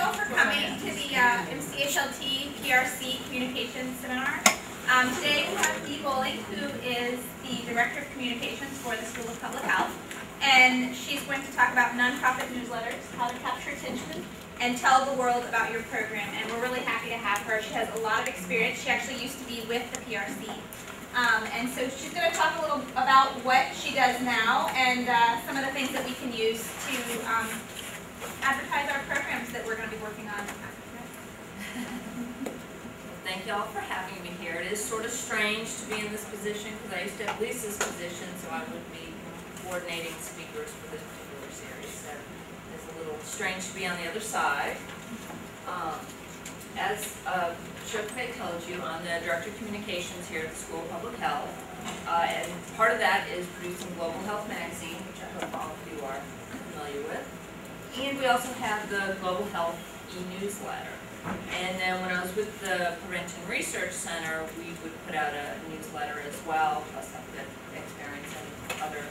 all for coming to the MCHLT PRC Communications Seminar. Today we have Dee Boling, who is the Director of Communications for the School of Public Health. And she's going to talk about nonprofit newsletters, how to capture attention, and tell the world about your program. And we're really happy to have her. She has a lot of experience. She actually used to be with the PRC. And so she's going to talk a little about what she does now and some of the things that we can use to advertise our programs that we're going to be working on. Thank you all for having me here. It is sort of strange to be in this position because I used to have Lisa's position, so I would be coordinating speakers for this particular series. So it's a little strange to be on the other side. As Shopay told you, I'm the Director of Communications here at the School of Public Health. And part of that is producing Global Health Magazine, which I hope all of you are familiar with. And we also have the Global Health e-newsletter. And then when I was with the Prevention Research Center, we would put out a newsletter as well, plus have good experience and other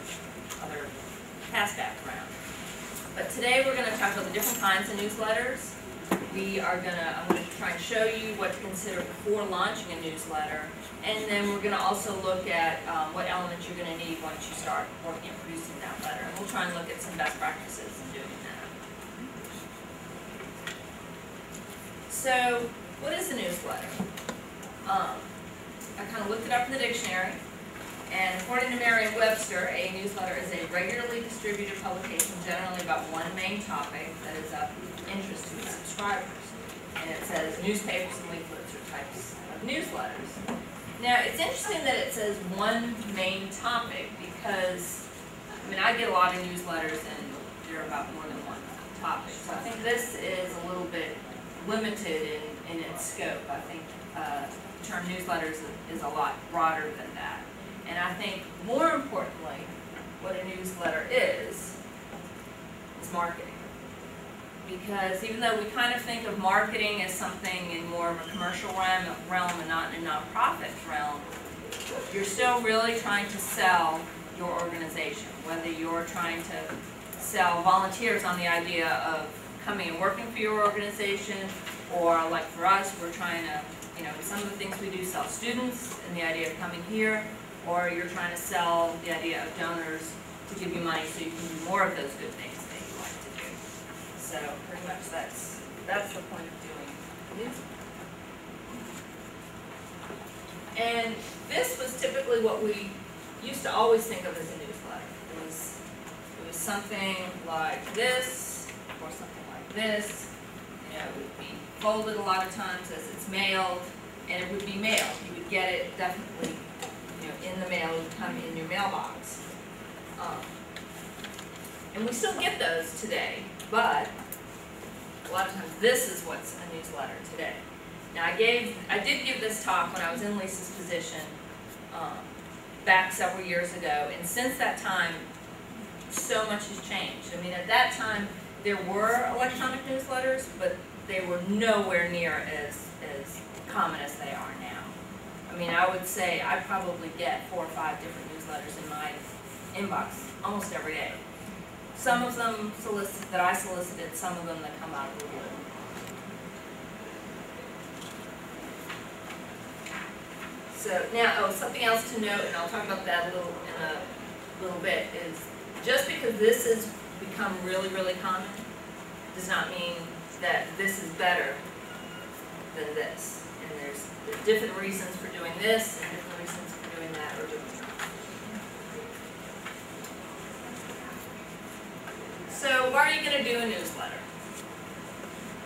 past background. But today we're going to talk about the different kinds of newsletters. I'm going to try and show you what to consider before launching a newsletter. And then we're going to also look at what elements you're going to need once you start working at producing that letter. And we'll try and look at some best practices in doing that. So, what is a newsletter? I kind of looked it up in the dictionary, and according to Merriam-Webster, a newsletter is a regularly distributed publication generally about one main topic that is of interest to its subscribers. And it says newspapers and leaflets are types of newsletters. Now, it's interesting that it says one main topic because, I get a lot of newsletters and they're about more than one topic. So I think this is a little bit limited in its scope. I think the term newsletters is a lot broader than that. And I think more importantly, what a newsletter is marketing. Because even though we kind of think of marketing as something in more of a commercial realm and not in a nonprofit realm, you're still really trying to sell your organization. Whether you're trying to sell volunteers on the idea of coming and working for your organization, or like for us, we're trying to, some of the things we do sell students and the idea of coming here, or you're trying to sell the idea of donors to give you money so you can do more of those good things that you like to do. So pretty much that's the point of doing news. And this was typically what we used to always think of as a newsletter. It was something like this, or something like this. It would be folded a lot of times as it's mailed, and it would be mailed. You would get it definitely, in the mail. It would come in your mailbox. And we still get those today, but a lot of times this is what's a newsletter today. Now I did give this talk when I was in Lisa's position back several years ago, and since that time, so much has changed. At that time, there were electronic newsletters, but they were nowhere near as common as they are now. I would say I probably get 4 or 5 different newsletters in my inbox almost every day. Some of them that I solicited, some of them that come out of the blue. So now, something else to note, and I'll talk about that in a little bit, is just because this has become really, really common does not mean that this is better than this. And there's different reasons for doing this and different reasons for doing that or doing that. So why are you going to do a newsletter?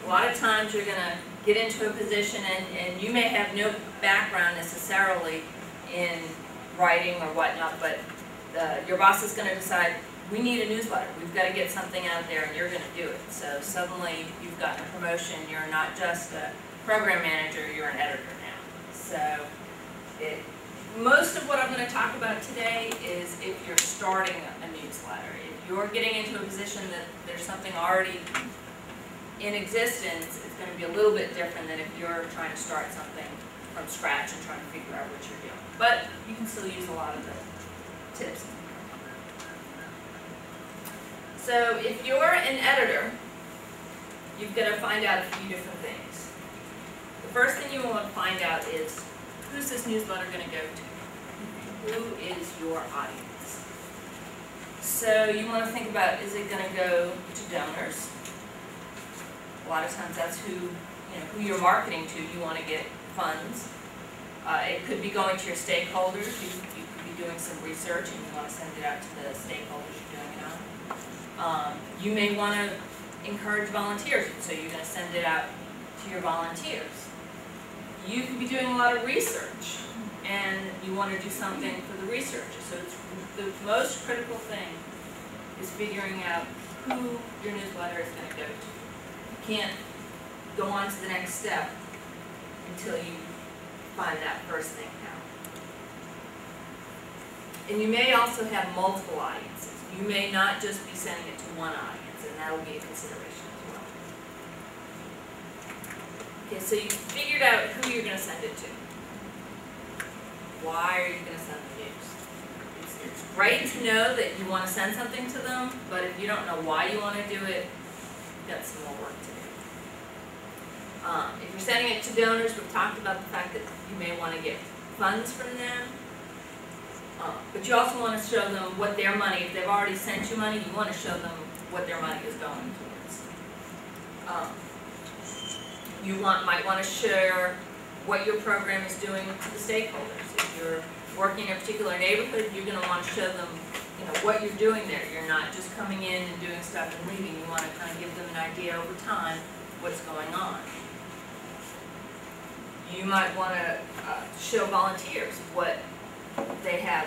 A lot of times you're going to get into a position and you may have no background necessarily in writing or whatnot, but your boss is going to decide, we need a newsletter. We've got to get something out there, and you're going to do it. So suddenly you've gotten a promotion. You're not just a program manager, you're an editor now. So most of what I'm going to talk about today is if you're starting a newsletter. If you're getting into a position that there's something already in existence, it's going to be a little bit different than if you're trying to start something from scratch and trying to figure out what you're doing. But you can still use a lot of the tips. So if you're an editor, you've got to find out a few different things. The first thing you want to find out is, who's this newsletter going to go to? Who is your audience? So you want to think about, is it going to go to donors? A lot of times that's who you're marketing to. You want to get funds. It could be going to your stakeholders. You could be doing some research and you want to send it out to the stakeholders you're doing it on. You may want to encourage volunteers, so you're going to send it out to your volunteers. You could be doing a lot of research and you want to do something for the researchers. So the most critical thing is figuring out who your newsletter is going to go to. You can't go on to the next step until you find that first thing out. And you may also have multiple audiences. You may not just be sending it to one audience, and that will be a consideration as well. Okay, so you figured out who you're going to send it to. Why are you going to send the news? It's great to know that you want to send something to them, but if you don't know why you want to do it, you've got some more work to do. If you're sending it to donors, we've talked about the fact that you may want to get funds from them. But you also want to show them what their money, if they've already sent you money, you want to show them what their money is going towards. You might want to share what your program is doing to the stakeholders. If you're working in a particular neighborhood, you're going to want to show them what you're doing there. You're not just coming in and doing stuff and leaving. You want to kind of give them an idea over time what's going on. You might want to show volunteers what they have,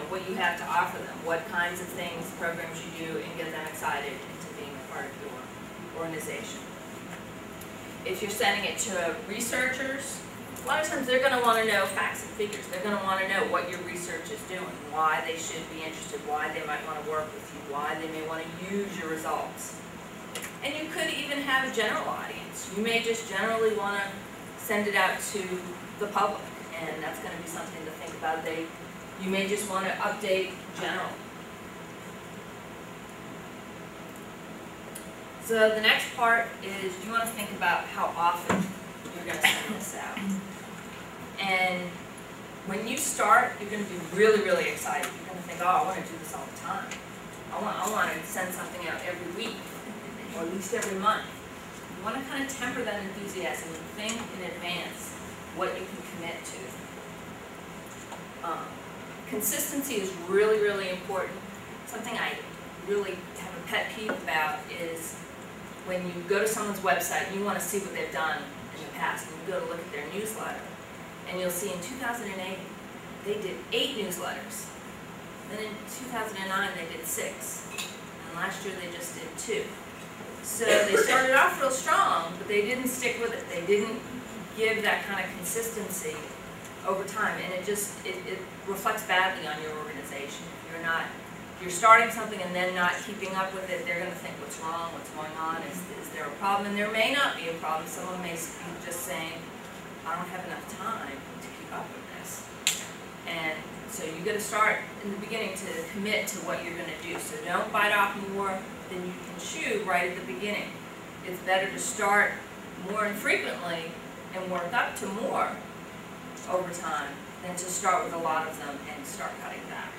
what you have to offer them, what kinds of things, programs you do, and get them excited into being a part of your organization. If you're sending it to researchers, a lot of times they're going to want to know facts and figures. They're going to want to know what your research is doing, why they should be interested, why they might want to work with you, why they may want to use your results. And you could even have a general audience. You may just generally want to send it out to the public, and that's going to be something to think about. You may just want to update generally. So the next part is you want to think about how often you're going to send this out. And when you start, you're going to be really, really excited. You're going to think, oh, I want to do this all the time. I want to send something out every week, or at least every month. You want to kind of temper that enthusiasm and think in advance what you can commit to. Consistency is really, really important. Something I really have a pet peeve about is when you go to someone's website and you want to see what they've done in the past, and you go to look at their newsletter, and you'll see in 2008 they did 8 newsletters. Then in 2009 they did 6, and last year they just did 2. So they started off real strong, but they didn't stick with it. They didn't give that kind of consistency over time, and it reflects badly on your organization. If you're starting something and then not keeping up with it, they're going to think, what's wrong, what's going on, is there a problem? And there may not be a problem. Someone may be just saying, I don't have enough time to keep up with this. And so you got to start in the beginning to commit to what you're going to do. So don't bite off more than you can chew right at the beginning. It's better to start more infrequently and work up to more over time than to start with a lot of them and start cutting back.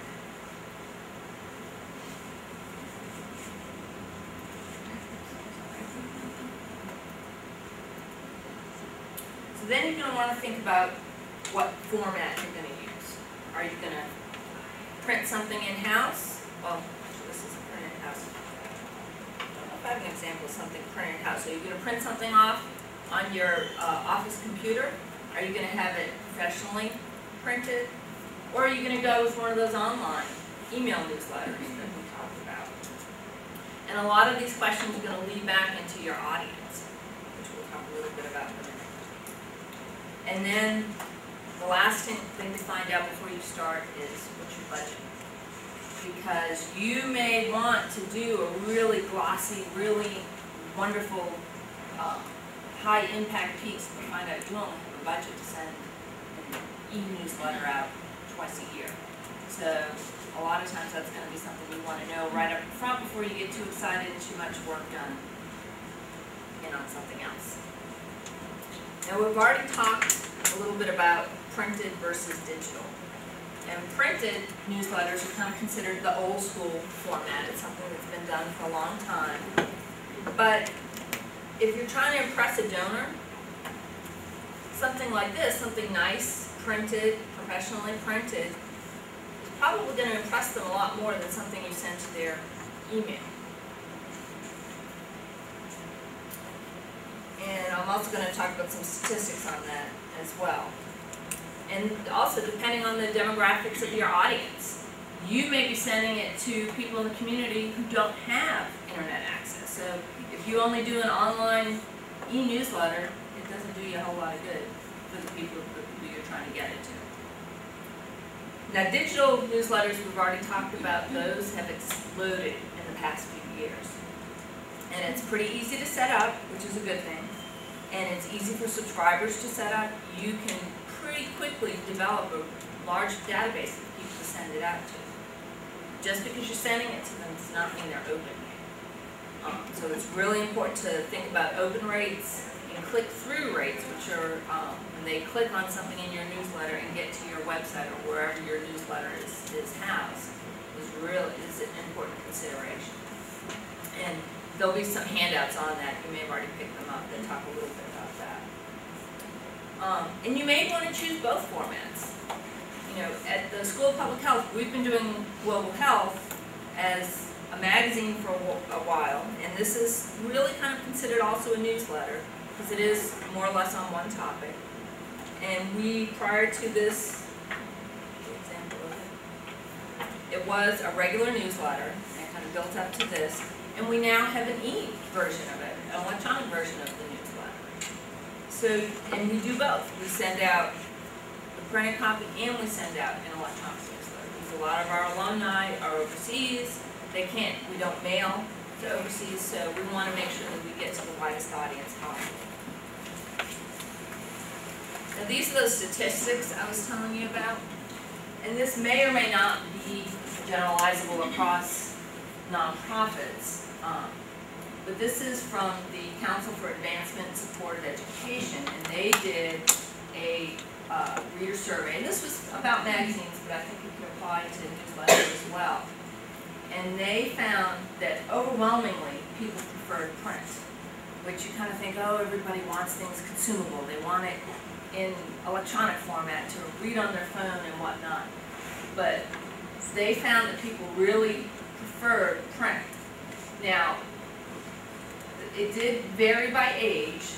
So then you're going to want to think about what format you're going to use. Are you going to print something in-house? Well, actually this is a print in-house. I don't know if I have an example of something printed in-house. So you're going to print something off on your office computer. Are you going to have it professionally printed? Or are you going to go with one of those online email newsletters that we talked about? And a lot of these questions are going to lead back into your audience, which we'll talk a little bit about in a minute. And then the last thing to find out before you start is what's your budget. Because you may want to do a really glossy, really wonderful, high impact piece, and find out you only have a budget to send an e-newsletter out twice a year. So a lot of times that's going to be something you want to know right up front before you get too excited and too much work done. in on something else. Now we've already talked a little bit about printed versus digital. And printed newsletters are kind of considered the old school format. It's something that's been done for a long time. But if you're trying to impress a donor, something like this, something nice, printed, professionally printed, is probably going to impress them a lot more than something you send to their email. And I'm also going to talk about some statistics on that as well. And also, depending on the demographics of your audience, you may be sending it to people in the community who don't have internet access. So if you only do an online e-newsletter, it doesn't do you a whole lot of good for the people who you're trying to get it to. Now, digital newsletters, we've already talked about, those have exploded in the past few years. And it's pretty easy to set up, which is a good thing. And it's easy for subscribers to set up. You can pretty quickly develop a large database of people to send it out to. Just because you're sending it to them does not mean they're open. So it's really important to think about open rates and click-through rates, which are when they click on something in your newsletter and get to your website or wherever your newsletter is housed, is an important consideration. And there'll be some handouts on that. You may have already picked them up that talk a little bit about that. And you may want to choose both formats. You know, at the School of Public Health, we've been doing Global Health as a magazine for a while, and this is really kind of considered also a newsletter because it is more or less on one topic. And we, prior to this, example of it was a regular newsletter, and kind of built up to this, and we now have an e-version of it, an electronic version of the newsletter. So, and we do both. We send out the printed copy and we send out an electronic newsletter. Because a lot of our alumni are overseas. We don't mail to overseas, so we want to make sure that we get to the widest audience possible. Now these are those statistics I was telling you about. And this may or may not be generalizable across nonprofits. But this is from the Council for Advancement and Supported Education, and they did a reader survey. And this was about magazines, but I think it could apply to newsletters as well. And they found that overwhelmingly people preferred print, which you kind of think, oh, everybody wants things consumable. They want it in electronic format to read on their phone and whatnot. But they found that people really preferred print. Now, it did vary by age,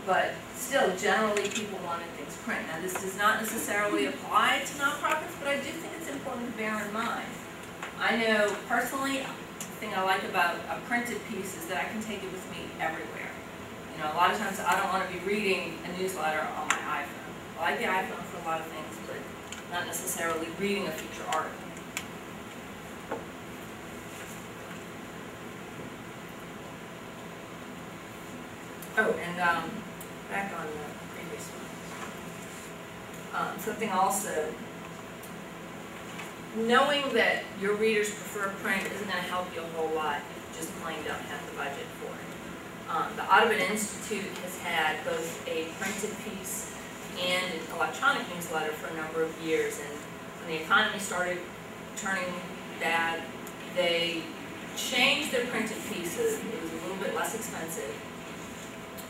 but still, generally people wanted things print. Now, this does not necessarily apply to nonprofits, but I do think it's important to bear in mind. I know personally, the thing I like about a printed piece is that I can take it with me everywhere. You know, a lot of times I don't want to be reading a newsletter on my iPhone. I like the iPhone for a lot of things, but not necessarily reading a feature article. Oh, and back on the previous one. Something also, knowing that your readers prefer print isn't going to help you a whole lot if you just plain don't have the budget for it. The Audubon Institute has had both a printed piece and an electronic newsletter for a number of years, and when the economy started turning bad, they changed their printed pieces. It was a little bit less expensive.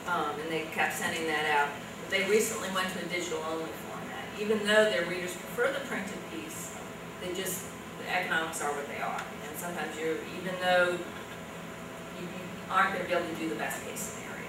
And they kept sending that out. But they recently went to a digital-only format. Even though their readers prefer the printed piece, the economics are what they are. And sometimes even though you aren't going to be able to do the best case scenario.